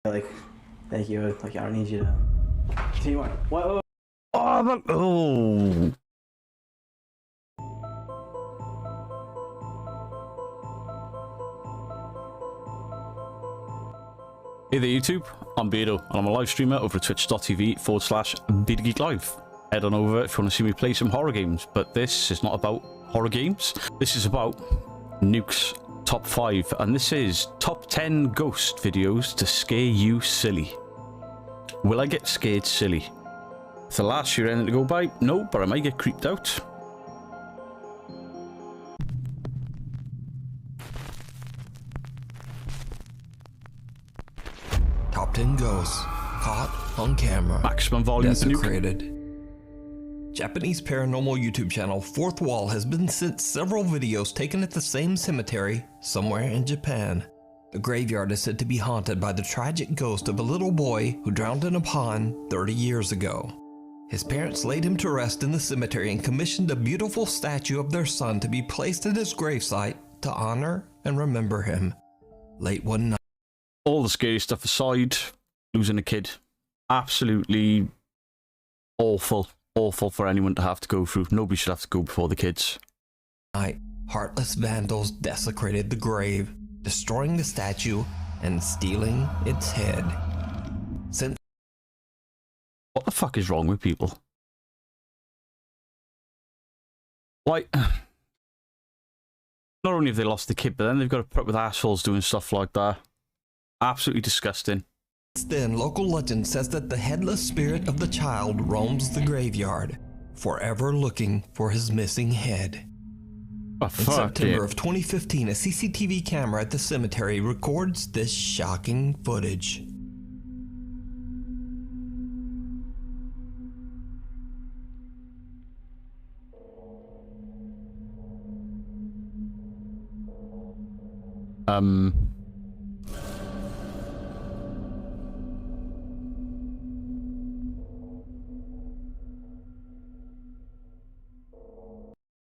Like, thank you. Like, I don't need you to continue on. What? Oh. Hey there YouTube, I'm Beardo and I'm a live streamer over at twitch.tv/BeardoGeekLive. Head on over if you want to see me play some horror games, but this is not about horror games. This is about Nuke's top 5, and this is top 10 ghost videos to scare you silly. Will I get scared silly? Is the last year ending to go by? No, but I might get creeped out. Top 10 ghosts caught on camera. Maximum volume for Nuke. Desecrated. Japanese paranormal YouTube channel Fourth Wall has been sent several videos taken at the same cemetery somewhere in Japan. The graveyard is said to be haunted by the tragic ghost of a little boy who drowned in a pond 30 years ago. His parents laid him to rest in the cemetery and commissioned a beautiful statue of their son to be placed at his gravesite to honor and remember him. Late one night. All the scary stuff aside, losing a kid, absolutely awful for anyone to have to go through. Nobody should have to go before the kids. Heartless vandals desecrated the grave, destroying the statue and stealing its head. What the fuck is wrong with people? Why? Not only have they lost the kid, but then they've got to put up with assholes doing stuff like that. Absolutely disgusting. Then, local legend says that the headless spirit of the child roams the graveyard, forever looking for his missing head. Oh, In September of 2015, a CCTV camera at the cemetery records this shocking footage.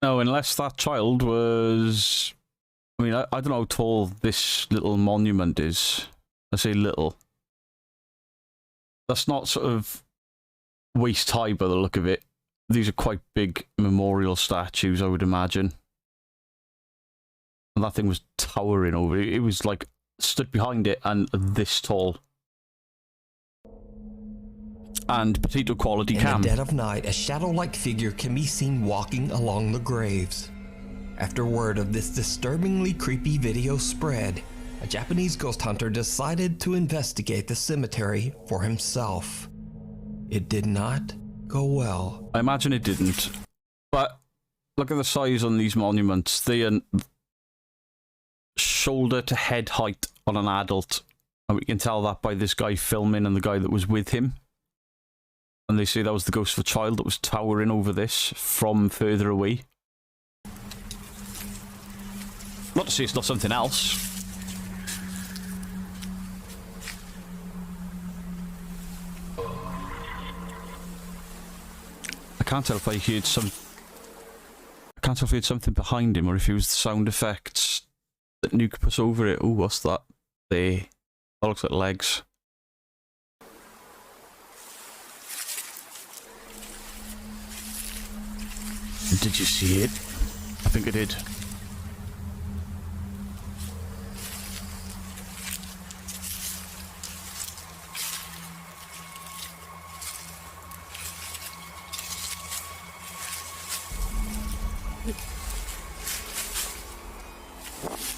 No, unless that child was... I mean, I don't know how tall this little monument is. I say little. That's not sort of waist high by the look of it. These are quite big memorial statues, I would imagine. And that thing was towering over it. It was like stood behind it and this tall. And potato quality cam. In the dead of night, a shadow-like figure can be seen walking along the graves. After word of this disturbingly creepy video spread, a Japanese ghost hunter decided to investigate the cemetery for himself. It did not go well. I imagine it didn't. But look at the size on these monuments. They are shoulder to head height on an adult. And we can tell that by this guy filming and the guy that was with him. And they say that was the ghost of a child that was towering over this from further away. Not to say it's not something else. I can't tell if I heard some... I can't tell if I heard something behind him or if it was the sound effects that Nuke puts over it. Oh, what's that? There. That looks like legs. Did you see it? I think I did.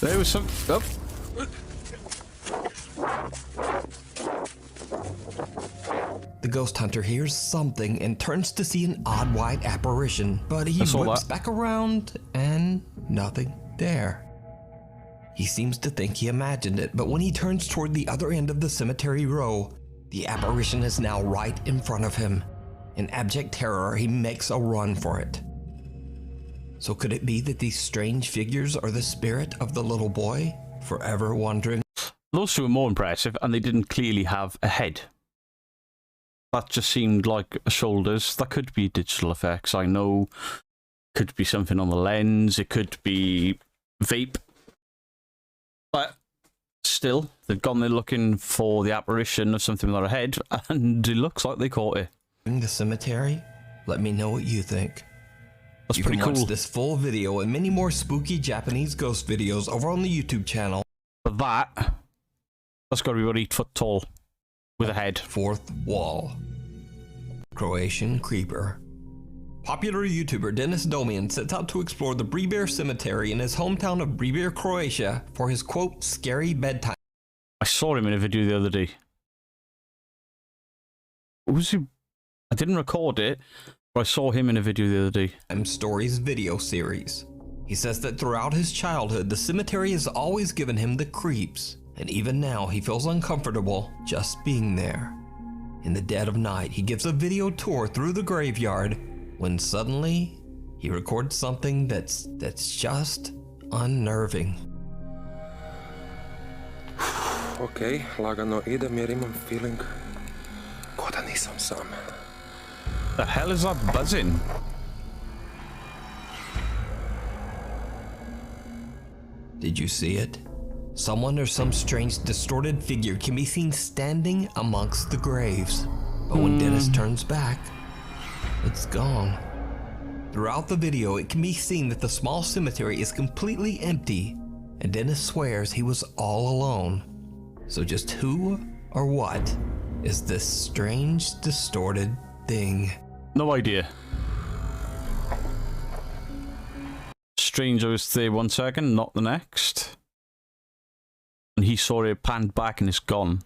There was some... Oh. The ghost hunter hears something and turns to see an odd white apparition, but he whips back around and nothing there. He seems to think he imagined it, but when he turns toward the other end of the cemetery row, the apparition is now right in front of him. In abject terror, he makes a run for it. So could it be that these strange figures are the spirit of the little boy, forever wandering? Those two are more impressive, and they didn't clearly have a head. That just seemed like shoulders. That could be digital effects, I know. Could be something on the lens. It could be vape. But Still, they've gone there looking for the apparition of something with their head, and it looks like they caught it. In the cemetery? Let me know what you think. That's You pretty can cool. watch this full video and many more spooky Japanese ghost videos over on the YouTube channel. But that's got to be about 8 foot tall, with a head. Fourth wall. Croatian creeper. Popular YouTuber Dennis Domian sets out to explore the Bribir Cemetery in his hometown of Bribir, Croatia for his quote, scary bedtime. I saw him in a video the other day. Was he? I didn't record it, but I saw him in a video the other day. Stories video series. He says that throughout his childhood, the cemetery has always given him the creeps, and even now he feels uncomfortable just being there. In the dead of night, he gives a video tour through the graveyard when suddenly he records something that's just unnerving. Okay, lagano idem jer imam feeling ko da nisam sam. The hell is that buzzing? Did you see it? Someone or some strange distorted figure can be seen standing amongst the graves. But when Dennis turns back, it's gone. Throughout the video, it can be seen that the small cemetery is completely empty, and Dennis swears he was all alone. So just who or what is this strange, distorted thing? No idea. Stranger was there 1 second, not the next. And he saw it panned back and it's gone.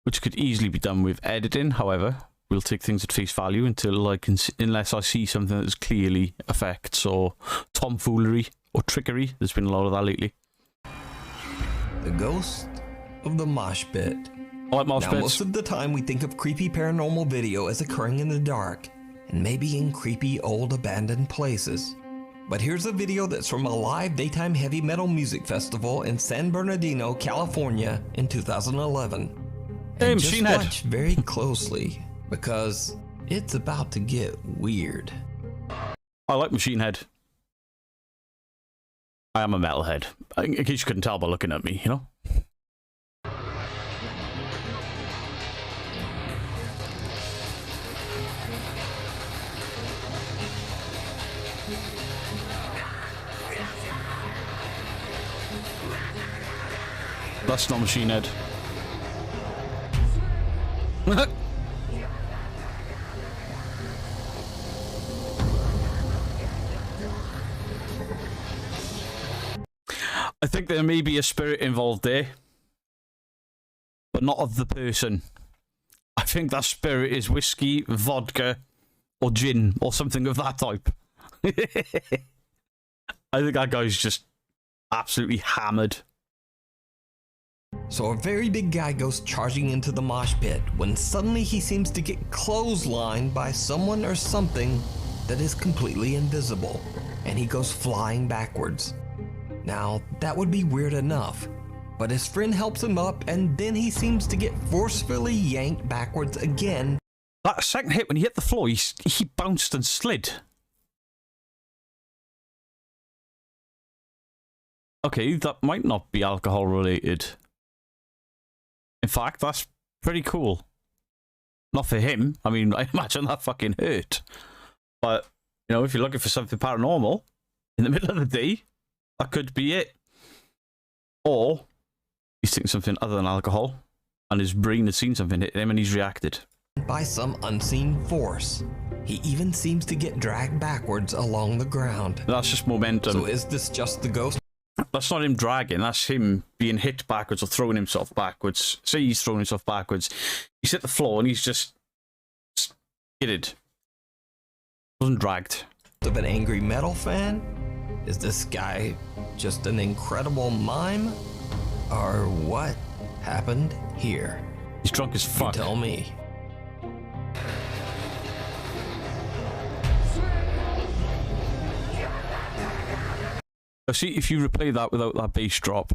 Which could easily be done with editing, however. We'll take things at face value unless I see something that's clearly effects or tomfoolery or trickery. There's been a lot of that lately. The ghost of the mosh pit. I like mosh Now, pits. most of the time we think of creepy paranormal video as occurring in the dark, and maybe in creepy old abandoned places. But here's a video that's from a live daytime heavy metal music festival in San Bernardino, California in 2011. Hey, And just Machine Head. watch very closely, because it's about to get weird. I like Machine Head. I am a metalhead. In case you couldn't tell by looking at me, you know? That's not Machine Head. I think there may be a spirit involved there, but not of the person. I think that spirit is whiskey, vodka, or gin, or something of that type. I think that guy's just absolutely hammered. So a very big guy goes charging into the mosh pit when suddenly he seems to get clotheslined by someone or something that is completely invisible, and he goes flying backwards. Now, that would be weird enough, but his friend helps him up, and then he seems to get forcefully yanked backwards again. That second hit, when he hit the floor, he bounced and slid. Okay, that might not be alcohol related. In fact, that's pretty cool. Not for him. I mean, I imagine that fucking hurt. But, you know, if you're looking for something paranormal in the middle of the day, that could be it. Or he's taking something other than alcohol, and his brain has seen something hit him and he's reacted. By some unseen force. He even seems to get dragged backwards along the ground. That's just momentum. So is this just the ghost? That's not him dragging, that's him being hit backwards or throwing himself backwards. Say he's throwing himself backwards. He's hit the floor and he's just skidded. Wasn't dragged. Of an angry metal fan? Is this guy just an incredible mime? Or what happened here? He's drunk as You fuck. tell me. Now see, if you replay that without that bass drop.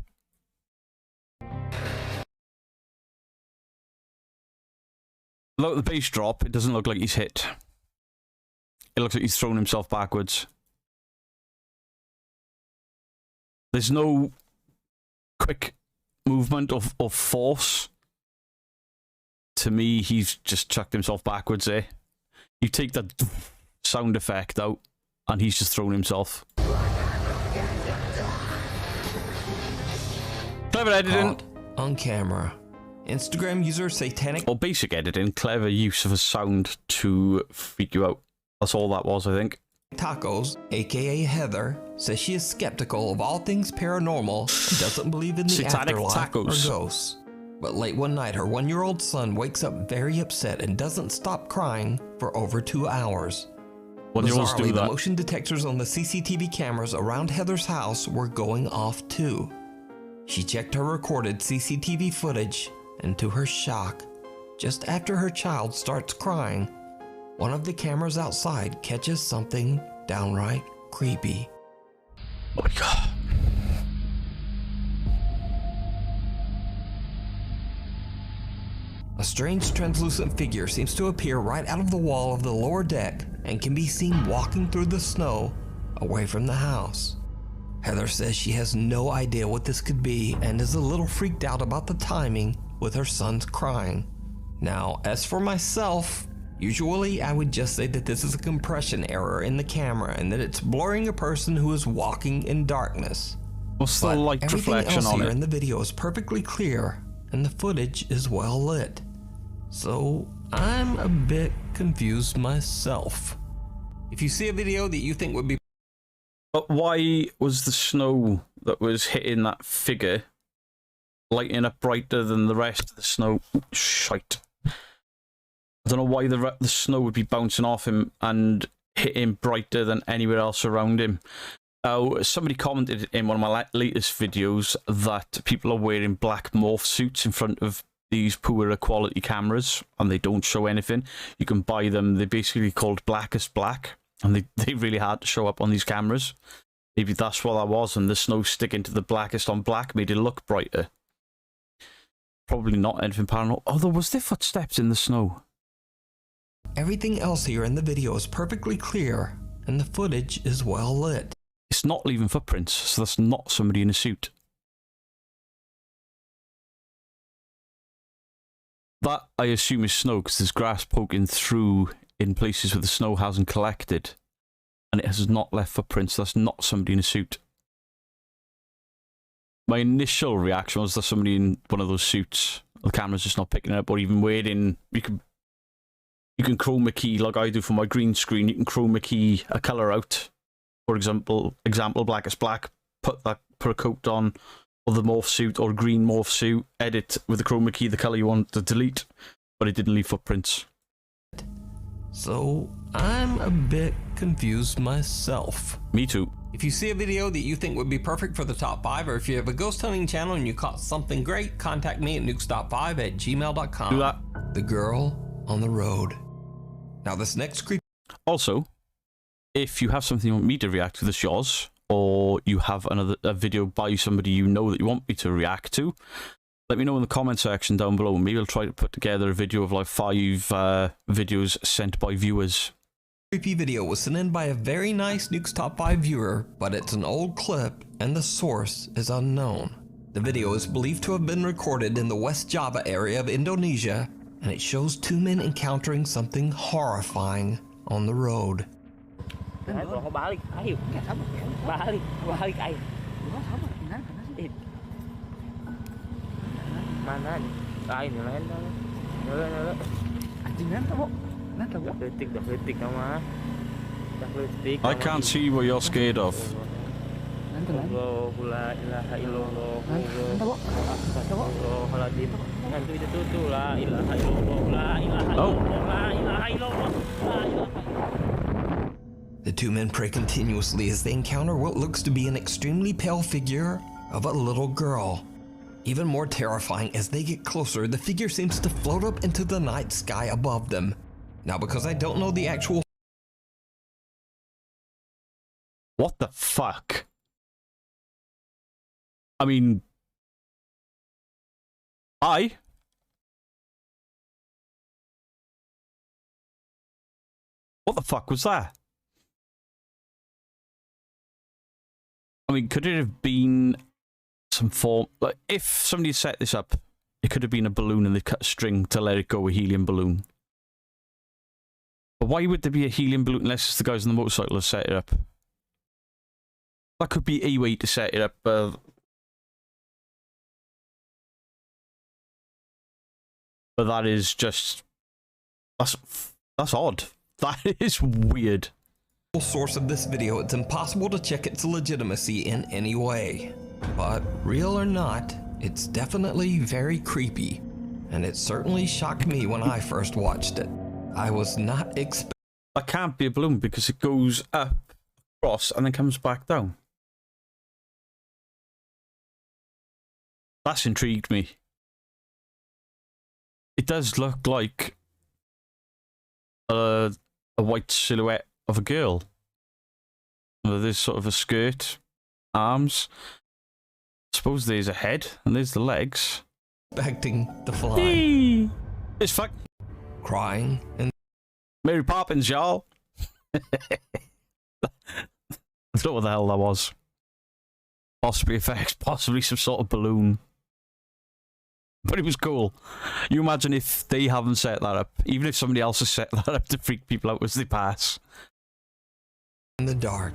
Without the bass drop, it doesn't look like he's hit. It looks like he's thrown himself backwards. There's no quick movement of force. To me, he's just chucked himself backwards there. You take that sound effect out, and he's just thrown himself. Clever editing. Caught on camera. Instagram user Satanic. Or basic editing, clever use of a sound to freak you out. That's all that was, I think. Tacos, aka Heather, says she is skeptical of all things paranormal and doesn't believe in the Satanic afterlife tacos. or ghosts. But late one night, her 1-year-old son wakes up very upset and doesn't stop crying for over 2 hours. 1-year-olds do Bizarrely, the that. motion detectors on the CCTV cameras around Heather's house were going off too. She checked her recorded CCTV footage, and to her shock, just after her child starts crying, one of the cameras outside catches something downright creepy. Oh my god. A strange translucent figure seems to appear right out of the wall of the lower deck and can be seen walking through the snow away from the house. Heather says she has no idea what this could be and is a little freaked out about the timing with her son's crying. Now, as for myself, usually I would just say that this is a compression error in the camera and that it's blurring a person who is walking in darkness. What's the But light everything reflection else on here it? in the video is perfectly clear and the footage is well lit. So I'm a bit confused myself. If you see a video that you think would be But why was the snow that was hitting that figure lighting up brighter than the rest of the snow? Shite. I don't know why the snow would be bouncing off him and hitting brighter than anywhere else around him. Somebody commented in one of my latest videos that people are wearing black morph suits in front of these poorer quality cameras and they don't show anything. You can buy them. They're basically called blackest black and they really hard to show up on these cameras. Maybe that's what that was, and the snow sticking to the blackest on black made it look brighter. Probably not anything paranormal. Although, was there footsteps in the snow? Everything else here in the video is perfectly clear and the footage is well lit. It's not leaving footprints, so that's not somebody in a suit. That, I assume, is snow, because there's grass poking through in places where the snow hasn't collected. And it has not left footprints, so that's not somebody in a suit. My initial reaction was that somebody in one of those suits, the camera's just not picking it up, or even wearing... You can chroma key, like I do for my green screen, you can chroma key a colour out. For example, blackest black, put a coat on, or the morph suit, or green morph suit, edit with the chroma key the colour you want to delete, but it didn't leave footprints. So I'm a bit confused myself. Me too. If you see a video that you think would be perfect for the top 5, or if you have a ghost hunting channel and you caught something great, contact me at nukestop5@gmail.com. Do that. The girl on the road. Now this next creep. Also, if you have something you want me to react to that's yours, or you have a video by somebody you know that you want me to react to, let me know in the comment section down below. Maybe I'll try to put together a video of like 5 videos sent by viewers. Creepy video was sent in by a very nice Nuke's Top 5 viewer, but it's an old clip and the source is unknown. The video is believed to have been recorded in the West Java area of Indonesia, and it shows 2 men encountering something horrifying on the road. I can't see what you're scared of. The 2 men pray continuously as they encounter what looks to be an extremely pale figure of a little girl. Even more terrifying, as they get closer, the figure seems to float up into the night sky above them. Now, because I don't know the actual... What the fuck? I mean... What the fuck was that? I mean, could it have been some form. Like, if somebody set this up, it could have been a balloon and they cut a string to let it go, a helium balloon. But why would there be a helium balloon unless it's the guys on the motorcycle who set it up? That could be a way to set it up. But that is just... That's odd. That is weird. Source of this video, it's impossible to check its legitimacy in any way. But real or not, it's definitely very creepy. And it certainly shocked me when I first watched it. I was not expecting... That can't be a balloon because it goes up, across, and then comes back down. That's intrigued me. It does look like a white silhouette of a girl. There's sort of a skirt, arms. I suppose there's a head, and there's the legs. Expecting to fly. It's fuck. Crying and... Mary Poppins, y'all. I don't know what the hell that was. Possibly effects, possibly some sort of balloon. But it was cool. You imagine if they haven't set that up, even if somebody else has set that up to freak people out as they pass. In the dark,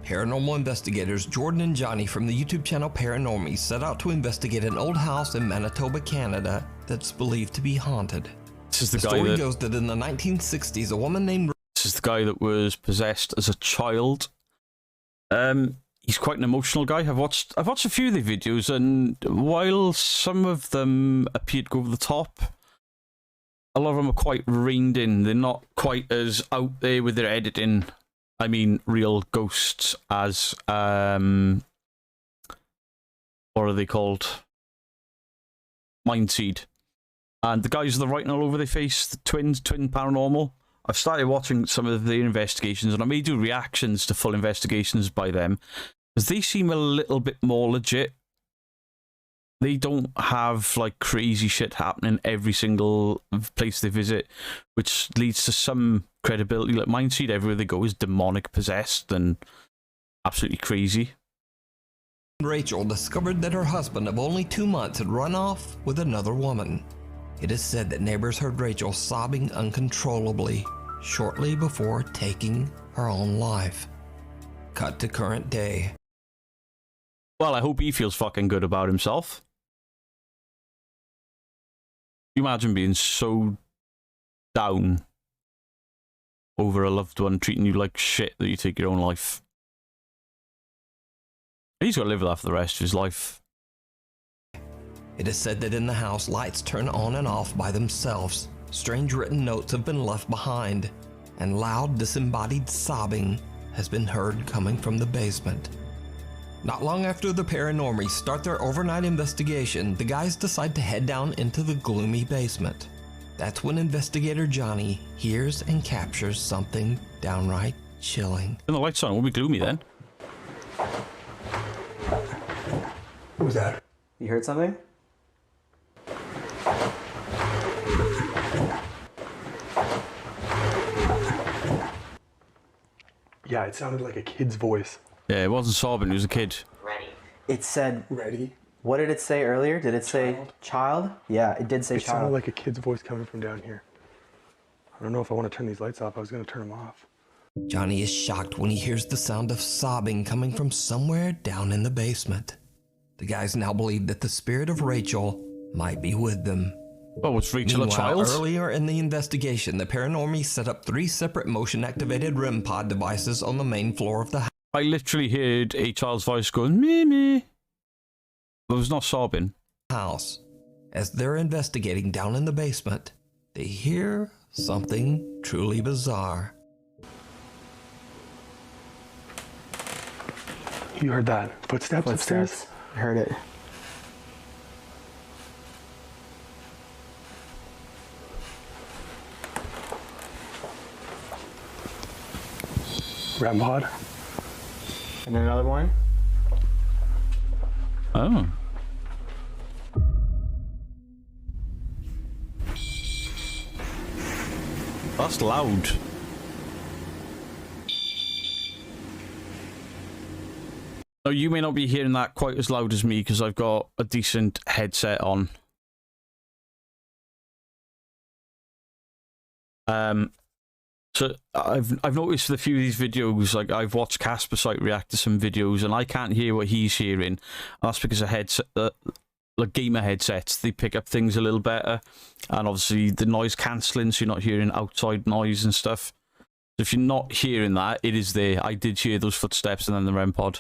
paranormal investigators Jordan and Johnny from the YouTube channel Paranormies set out to investigate an old house in Manitoba, Canada that's believed to be haunted. This is the story goes that in the 1960s, a woman named... This is the guy that was possessed as a child. He's quite an emotional guy. I've watched a few of the videos, and while some of them appear to go over the top, a lot of them are quite reined in. They're not quite as out there with their editing. I mean, real ghosts as what are they called? Mindseed. And the guys that are writing all over their face, the Twin Paranormal. I've started watching some of their investigations, and I may do reactions to full investigations by them, because they seem a little bit more legit. They don't have like crazy shit happening every single place they visit, which leads to some credibility. Like Mindseed, everywhere they go is demonic, possessed, and absolutely crazy. Rachel discovered that her husband of only 2 months had run off with another woman. It is said that neighbors heard Rachel sobbing uncontrollably shortly before taking her own life. Cut to current day. Well, I hope he feels fucking good about himself. Can you imagine being so down over a loved one treating you like shit that you take your own life? He's got to live with that for the rest of his life. It is said that in the house, lights turn on and off by themselves. Strange written notes have been left behind, and loud disembodied sobbing has been heard coming from the basement. Not long after the Paranormies start their overnight investigation, the guys decide to head down into the gloomy basement. That's when investigator Johnny hears and captures something downright chilling. Turn the lights on, it won't be gloomy then. What was that? You heard something? Yeah, it sounded like a kid's voice. Yeah, it wasn't sobbing, it was a kid. Ready. It said... Ready? What did it say earlier? Did it say child? Yeah, it did say It sounded child. like a kid's voice coming from down here. I don't know if I want to turn these lights off. I was going to turn them off. Johnny is shocked when he hears the sound of sobbing coming from somewhere down in the basement. The guys now believe that the spirit of Rachel might be with them. Oh, was Rachel a child? Earlier in the investigation, the Paranormies set up 3 separate motion-activated REM pod devices on the main floor of the house. I literally heard a child's voice going, "Me, me." But it was not sobbing. As they're investigating down in the basement, they hear something truly bizarre. You heard that? Footsteps upstairs? I heard it. REM pod? And then another one. Oh. That's loud. Now, you may not be hearing that quite as loud as me because I've got a decent headset on. So I've noticed with a few of these videos, like I've watched Casper Site react to some videos, and I can't hear what he's hearing. And that's because of headset, like gamer headsets, they pick up things a little better, and obviously the noise cancelling, so you're not hearing outside noise and stuff. So if you're not hearing that, it is there. I did hear those footsteps and then the REM pod.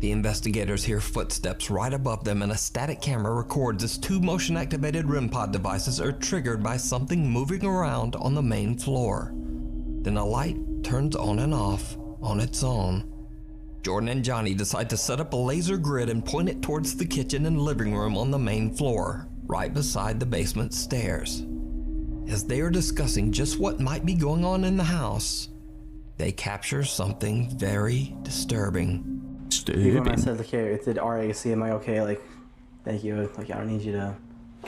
The investigators hear footsteps right above them, and a static camera records as two motion-activated REM pod devices are triggered by something moving around on the main floor. Then a light turns on and off on its own. Jordan and Johnny decide to set up a laser grid and point it towards the kitchen and living room on the main floor, right beside the basement stairs. As they are discussing just what might be going on in the house, they capture something very disturbing. Even when I said, like, here, it did RAC, am I okay? Like, thank you. Like, I don't need you to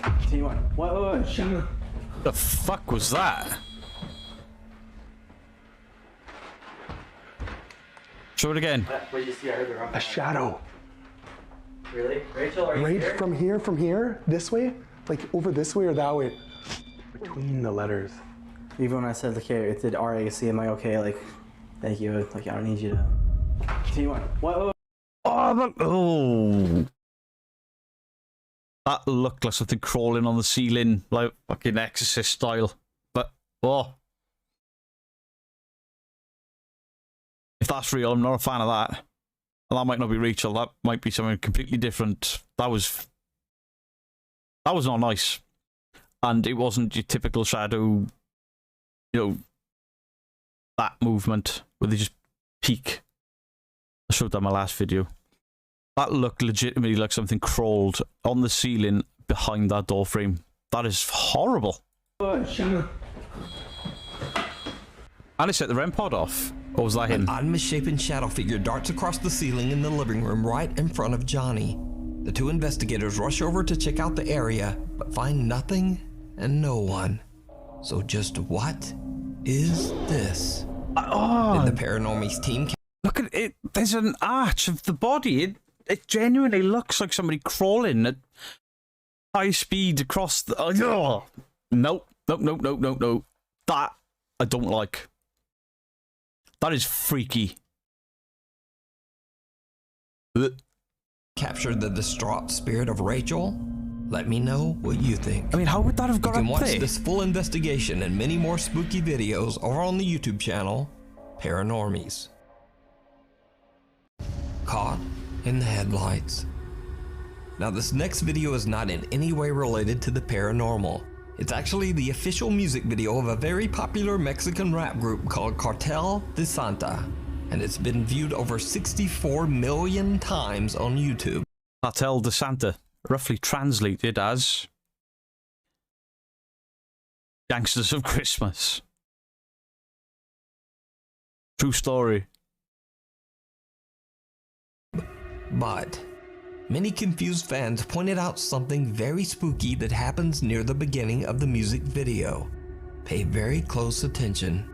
continue on. What? Shut up. The fuck was that? Show it again. What did you see? I heard the wrong. A shadow. Really? Rachel, are you Right here? from here, this way? Like, over this way or that way? Between the letters. Even when I said, like, here, it did RAC, am I okay? Like, thank you. Like, I don't need you to continue on. What? Oh, that looked like something crawling on the ceiling, like fucking Exorcist style. But if that's real, I'm not a fan of that. And that might not be Rachel. That might be something completely different. That was not nice, and it wasn't your typical shadow. You know, that movement where they just peek. I showed that in my last video. That looked legitimately like something crawled on the ceiling behind that door frame. That is horrible. And it set the REM pod off. Or was that him? An odd misshapen shadow figure darts across the ceiling in the living room right in front of Johnny. The two investigators rush over to check out the area, but find nothing and no one. So just what is this? Did the Paranormies team... Look at it. There's an arch of the body. It genuinely looks like somebody crawling at high speed across the... Nope. That I don't like. That is freaky. Captured the distraught spirit of Rachel? Let me know what you think. I mean, how would that have got You can up watch there? this full investigation and many more spooky videos over on the YouTube channel, Paranormies. Caught in the headlights. Now this next video is not in any way related to the paranormal. It's actually the official music video of a very popular Mexican rap group called Cartel de Santa, and it's been viewed over 64 million times on YouTube. Cartel de Santa, roughly translated as Gangsters of Christmas. True story. But many confused fans pointed out something very spooky that happens near the beginning of the music video. Pay very close attention.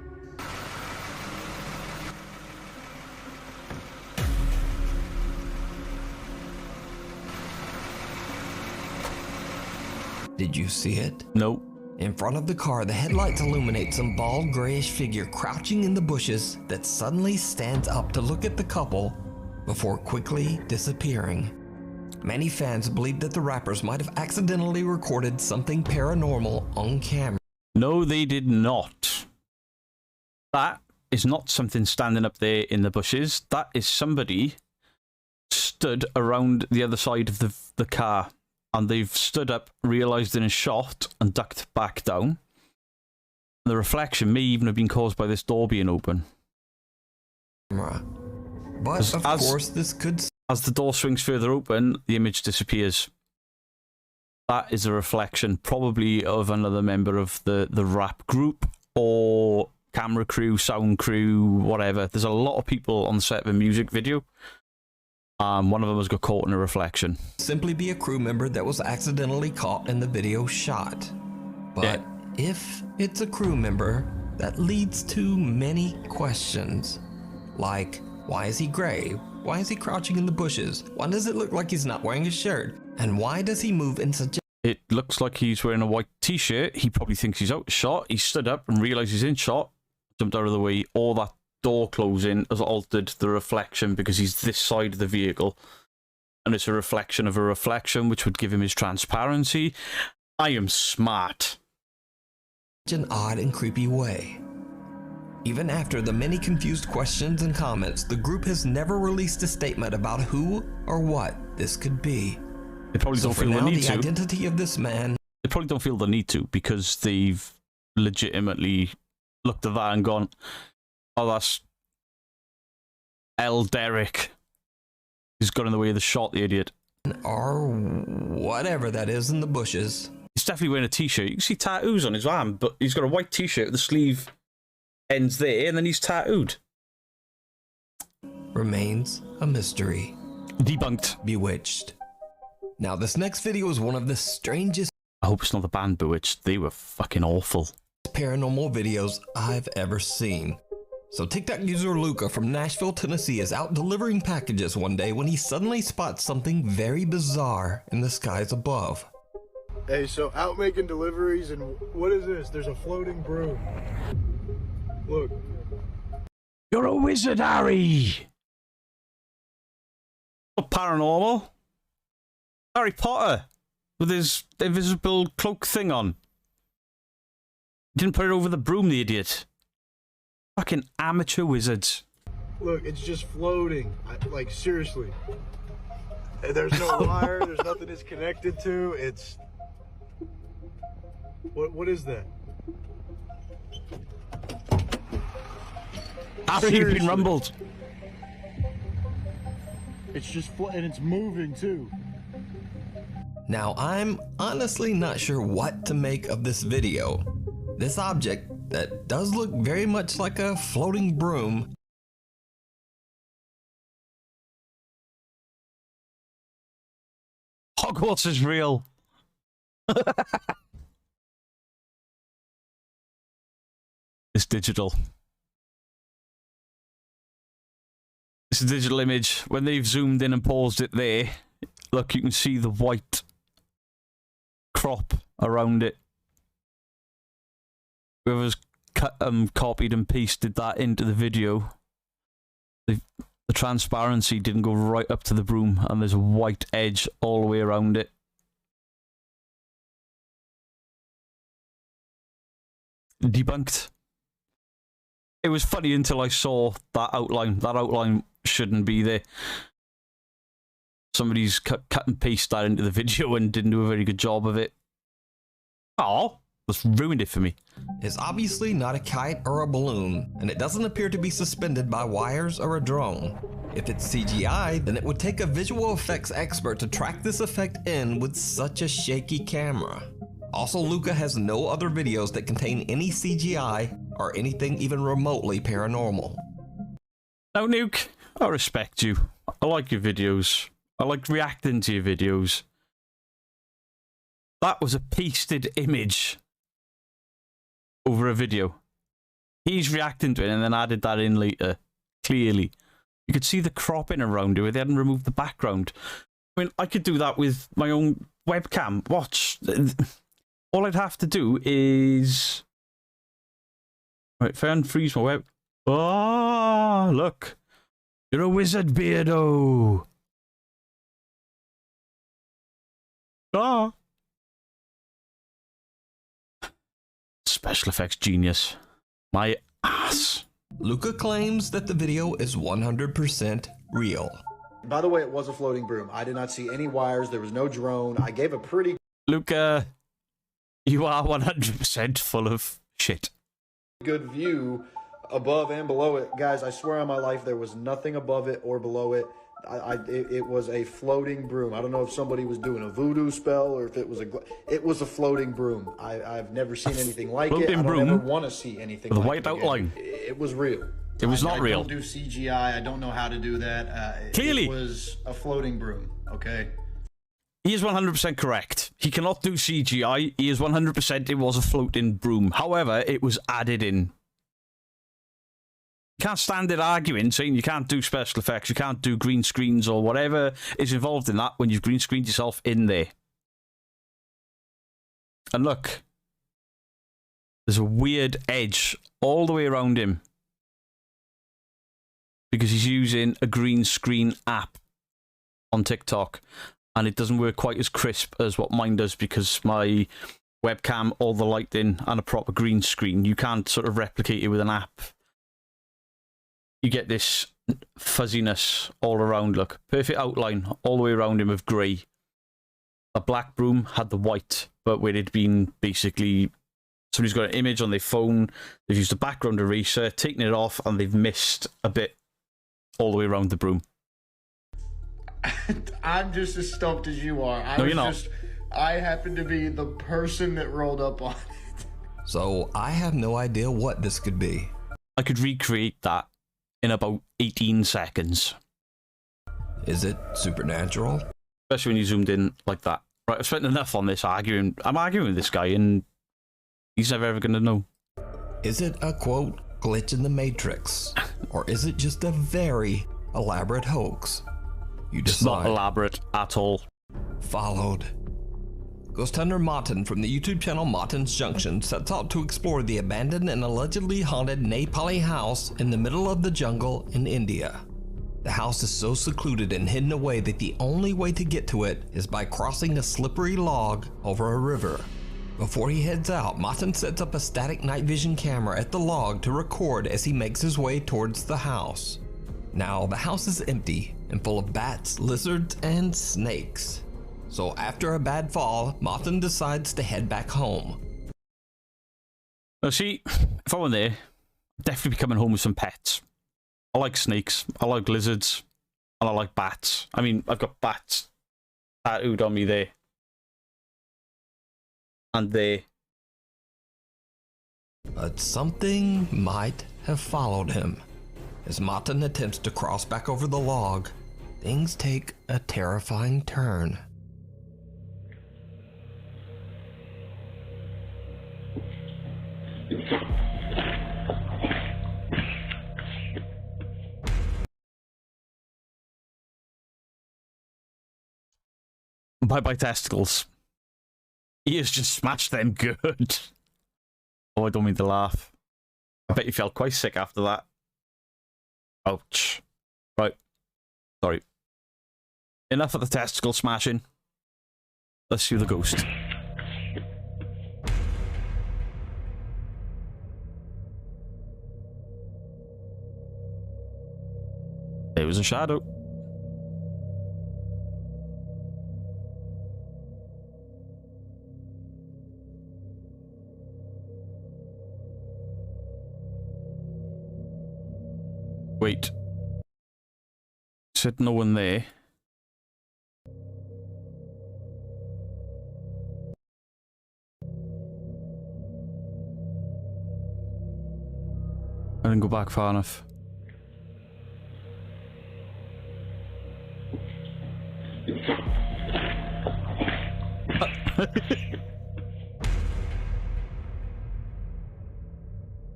Did you see it? Nope. In front of the car, the headlights illuminate some bald grayish figure crouching in the bushes that suddenly stands up to look at the couple before quickly disappearing. Many fans believe that the rappers might have accidentally recorded something paranormal on camera. No, they did not. That is not something standing up there in the bushes. That is somebody stood around the other side of the car, and they've stood up, realised in a shot, and ducked back down. The reflection may even have been caused by this door being open. But of course, this could... As the door swings further open, the image disappears. That is a reflection, probably of another member of the rap group, or camera crew, sound crew, whatever. There's a lot of people on the set of a music video. One of them has got caught in a reflection. Simply be a crew member that was accidentally caught in the video shot. But if it's a crew member, that leads to many questions. Like, why is he gray? Why is he crouching in the bushes? Why does it look like he's not wearing a shirt? And why does he move in such a... It looks like he's wearing a white t-shirt. He probably thinks he's out of shot. He stood up and realised he's in shot, jumped out of the way. All that door closing has altered the reflection because he's this side of the vehicle. And it's a reflection of a reflection, which would give him his transparency. I am smart. an odd and creepy way. Even after the many confused questions and comments, the group has never released a statement about who or what this could be. They probably don't feel the need to. The identity of this man... They probably don't feel the need to because they've legitimately looked at that and gone, oh, that's L. Derek. He's got in the way of the shot, the idiot. Or whatever that is in the bushes. He's definitely wearing a t-shirt. You can see tattoos on his arm, but he's got a white t-shirt with the sleeve ends there, and then he's tattooed. Remains a mystery. Debunked. Bewitched. Now, this next video is one of the strangest... I hope it's not the band Bewitched. They were fucking awful. ...paranormal videos I've ever seen. So TikTok user Luca from Nashville, Tennessee is out delivering packages one day when he suddenly spots something very bizarre in the skies above. Hey, so out making deliveries, and what is this? There's a floating broom. Look. You're a wizard, Harry! Not paranormal. Harry Potter with his invisible cloak thing on. Didn't put it over the broom, the idiot. Fucking amateur wizards. Look, it's just floating. Like, seriously. There's no wire, there's nothing it's connected to. It's... What is that? Harry, you've been rumbled. It's just and it's moving too. Now, I'm honestly not sure what to make of this video. This object that does look very much like a floating broom. Hogwarts is real. It's digital. It's a digital image. When they've zoomed in and paused it there, look, you can see the white crop around it. Whoever's copied and pasted that into the video, the transparency didn't go right up to the broom, and there's a white edge all the way around it. Debunked. It was funny until I saw that outline. That outline shouldn't be there. Somebody's cut and paste that into the video and didn't do a very good job of it. Oh, that's ruined it for me. It's obviously not a kite or a balloon, and it doesn't appear to be suspended by wires or a drone. If it's CGI, then it would take a visual effects expert to track this effect in with such a shaky camera. Also, Luca has no other videos that contain any CGI or anything even remotely paranormal. Now, Nuke, I respect you. I like your videos. I like reacting to your videos. That was a pasted image over a video. He's reacting to it and then added that in later. Clearly. You could see the cropping around it where they hadn't removed the background. I mean, I could do that with my own webcam. Watch. All I'd have to do is... Right, if I unfreeze my web... Oh, look. You're a wizard, Beardo. Ah. Special effects genius. My ass. Luca claims that the video is 100% real. By the way, it was a floating broom. I did not see any wires. There was no drone. I gave a pretty... Luca, you are 100% full of shit. Good view above and below it. Guys, I swear on my life, there was nothing above it or below it. It was a floating broom. I don't know if somebody was doing a voodoo spell or if it was it was a floating broom. I've never seen anything like it. I don't ever want to see anything with like a white outline. It was real. It was not real. I don't do CGI. I don't know how to do that. Clearly. It was a floating broom, okay? He is 100% correct. He cannot do CGI. He is 100% it was a floating broom. However, it was added in can't stand it arguing, saying you can't do special effects, you can't do green screens or whatever is involved in that when you've green screened yourself in there. And look, there's a weird edge all the way around him because he's using a green screen app on TikTok, and it doesn't work quite as crisp as what mine does because my webcam, all the lighting, and a proper green screen, you can't sort of replicate it with an app. You get this fuzziness all around. Look, perfect outline all the way around him of grey. A black broom had the white, but where it'd been basically somebody's got an image on their phone, they've used a background eraser, taken it off, and they've missed a bit all the way around the broom. I'm just as stumped as you are. No, you're not. I happen to be the person that rolled up on it. So I have no idea what this could be. I could recreate that in about 18 seconds. Is it supernatural? Especially when you zoomed in like that. Right, I've spent enough on this arguing. I'm arguing with this guy and he's never ever going to know. Is it a, quote, glitch in the Matrix? Or is it just a very elaborate hoax? You decide. It's not elaborate at all. Followed. Ghost hunter Martin from the YouTube channel Martin's Junction sets out to explore the abandoned and allegedly haunted Nepali house in the middle of the jungle in India. The house is so secluded and hidden away that the only way to get to it is by crossing a slippery log over a river. Before he heads out, Martin sets up a static night vision camera at the log to record as he makes his way towards the house. Now, the house is empty and full of bats, lizards, and snakes. So after a bad fall, Martin decides to head back home. Now see, if I were there, I'd definitely be coming home with some pets. I like snakes, I like lizards, and I like bats. I mean, I've got bats tattooed on me there. And there. But something might have followed him. As Martin attempts to cross back over the log, things take a terrifying turn. Bye-bye testicles. He has just smashed them good. Oh, I don't mean to laugh. I bet you felt quite sick after that. Ouch. Right. Sorry. Enough of the testicle smashing. Let's see the ghost. It was a shadow. Wait. Said no one there. I didn't go back far enough.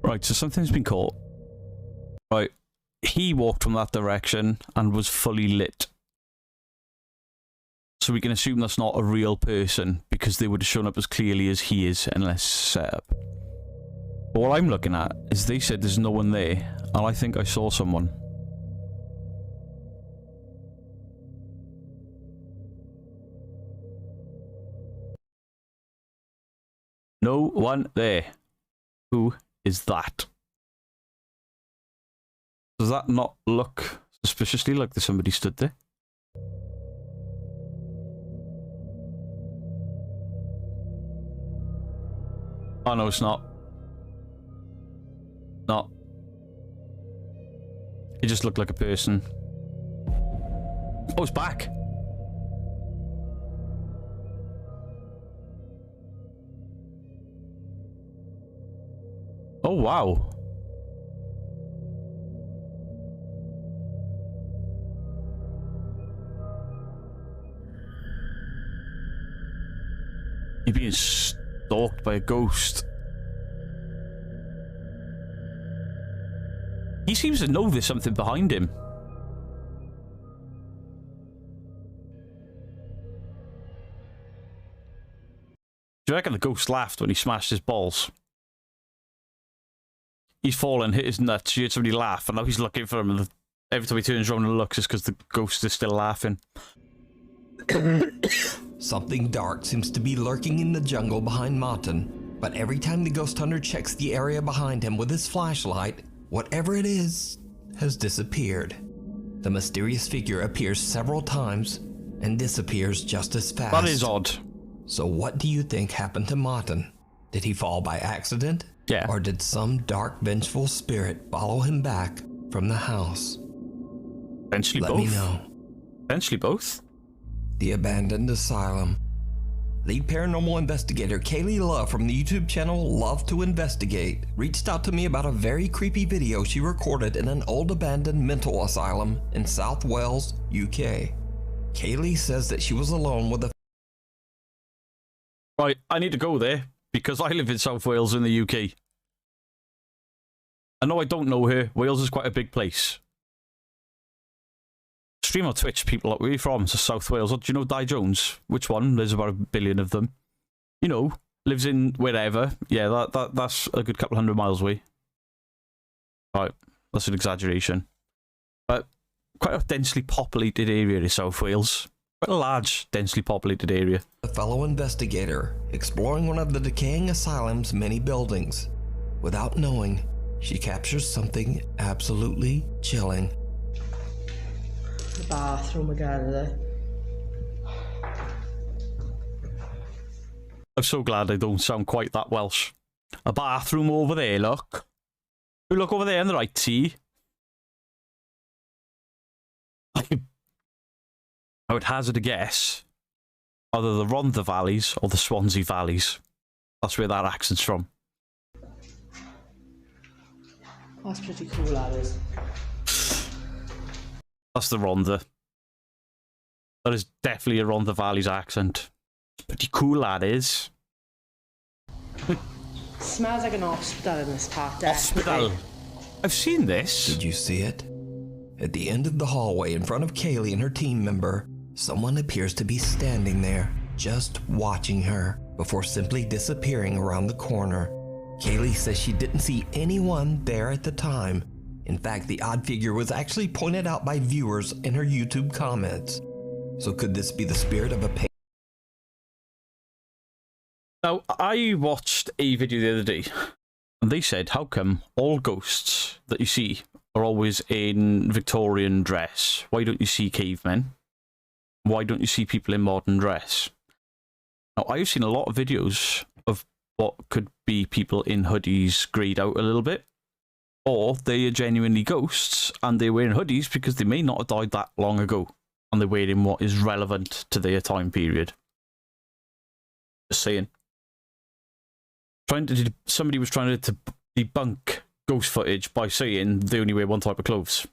Right, so something's been caught. Right. He walked from that direction and was fully lit. So we can assume that's not a real person because they would have shown up as clearly as he is in this setup. But what I'm looking at is they said there's no one there, and I think I saw someone. No one there. Who is that? Does that not look suspiciously like there's somebody stood there? Oh no, it's not. Not. It just looked like a person. Oh, it's back. Oh wow. You're being stalked by a ghost. He seems to know there's something behind him. Do you reckon the ghost laughed when he smashed his balls? He's fallen, hit his nuts, he heard somebody laugh, and now he's looking for him, and every time he turns around and looks, it's because the ghost is still laughing. Something dark seems to be lurking in the jungle behind Martin, but every time the ghost hunter checks the area behind him with his flashlight, whatever it is has disappeared. The mysterious figure appears several times and disappears just as fast. That is odd. So what do you think happened to Martin? Did he fall by accident? Yeah. Or did some dark, vengeful spirit follow him back from the house? Eventually Let both. me know. Eventually both. The Abandoned Asylum. Lead paranormal investigator Kaylee Love from the YouTube channel Love to Investigate reached out to me about a very creepy video she recorded in an old abandoned mental asylum in South Wales, UK. Kaylee says that she was alone with a Right, I need to go there, because I live in South Wales in the UK. I know I don't know her. Wales is quite a big place. Stream on Twitch, people, like, where are you from? So South Wales. Do you know Di Jones? Which one? There's about 1 billion of them. You know, lives in wherever. Yeah, that's a good couple 100 miles away. Right, that's an exaggeration. But quite a densely populated area in South Wales. Quite a large, densely populated area. A fellow investigator exploring one of the decaying asylum's many buildings. Without knowing, she captures something absolutely chilling. The bathroom again, there. I'm so glad I don't sound quite that Welsh. A bathroom over there, look. You look over there on the right, see? I would hazard a guess. Either the Rhondda Valleys or the Swansea Valleys. That's where that accent's from. That's pretty cool, that is. That's the Rhondda. That is definitely a Rhondda Valleys accent. It's pretty cool, that is. Smells like an hospital in this part, definitely. Hospital. I've seen this. Did you see it? At the end of the hallway in front of Kaylee and her team member, someone appears to be standing there, just watching her, before simply disappearing around the corner. Kaylee says she didn't see anyone there at the time. In fact, the odd figure was actually pointed out by viewers in her YouTube comments. So could this be the spirit of a patient? Now, I watched a video the other day, and they said, how come all ghosts that you see are always in Victorian dress? Why don't you see cavemen? Why don't you see people in modern dress? Now, I've seen a lot of videos of what could be people in hoodies greyed out a little bit, or they are genuinely ghosts, and they're wearing hoodies because they may not have died that long ago, and they're wearing what is relevant to their time period. Just saying. Somebody was trying to debunk ghost footage by saying they only wear one type of clothes.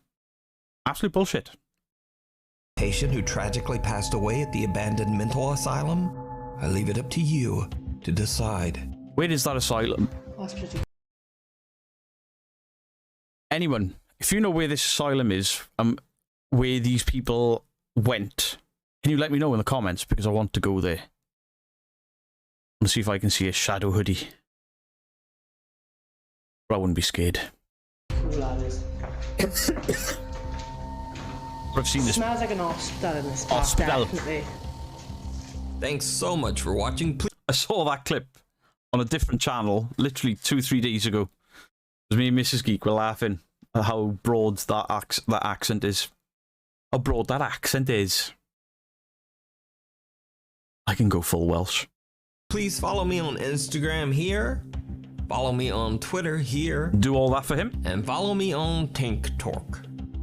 Absolute bullshit. Patient who tragically passed away at the abandoned mental asylum? I leave it up to you to decide. Where is that asylum? That's pretty. Anyone, if you know where this asylum is, where these people went, can you let me know in the comments, because I want to go there. And see if I can see a shadow hoodie. But I wouldn't be scared. Cool, that is. I've seen this. Smells like an hospital in this part, Hospital. definitely. Thanks so much for watching. I saw that clip on a different channel literally 2-3 days ago. Because me and Mrs. Geek were laughing at how broad that accent is. How broad that accent is. I can go full Welsh. Please follow me on Instagram here. Follow me on Twitter here. Do all that for him? And follow me on TikTok.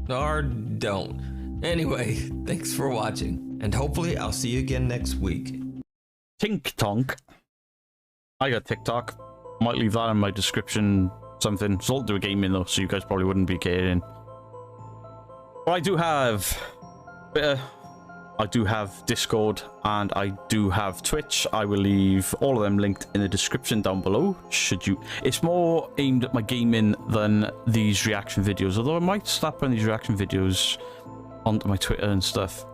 Or don't. Anyway, thanks for watching. And hopefully I'll see you again next week. Tink Tonk. I got TikTok. Might leave that in my description. Something. It's all to do with gaming though, so you guys probably wouldn't be caring. But I do have a bit of I do have Discord and I do have Twitch. I will leave all of them linked in the description down below. Should you... It's more aimed at my gaming than these reaction videos, although I might slap on these reaction videos onto my Twitter and stuff.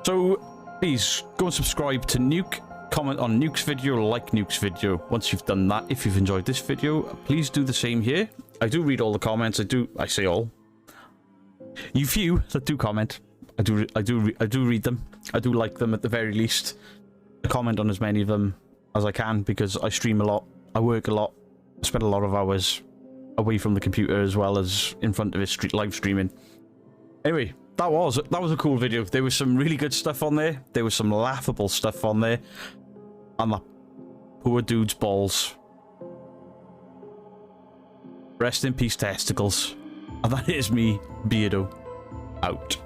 So please go and subscribe to Nuke. Comment on Nuke's video, like Nuke's video. Once you've done that, if you've enjoyed this video, please do the same here. I do read all the comments. I say all. You few that do comment. I do read them. I do like them at the very least. I comment on as many of them as I can because I stream a lot. I work a lot. I spend a lot of hours away from the computer as well as in front of it live streaming. Anyway, that was a cool video. There was some really good stuff on there. There was some laughable stuff on there. And that poor dude's balls. Rest in peace, testicles. And that is me, Beardo, out.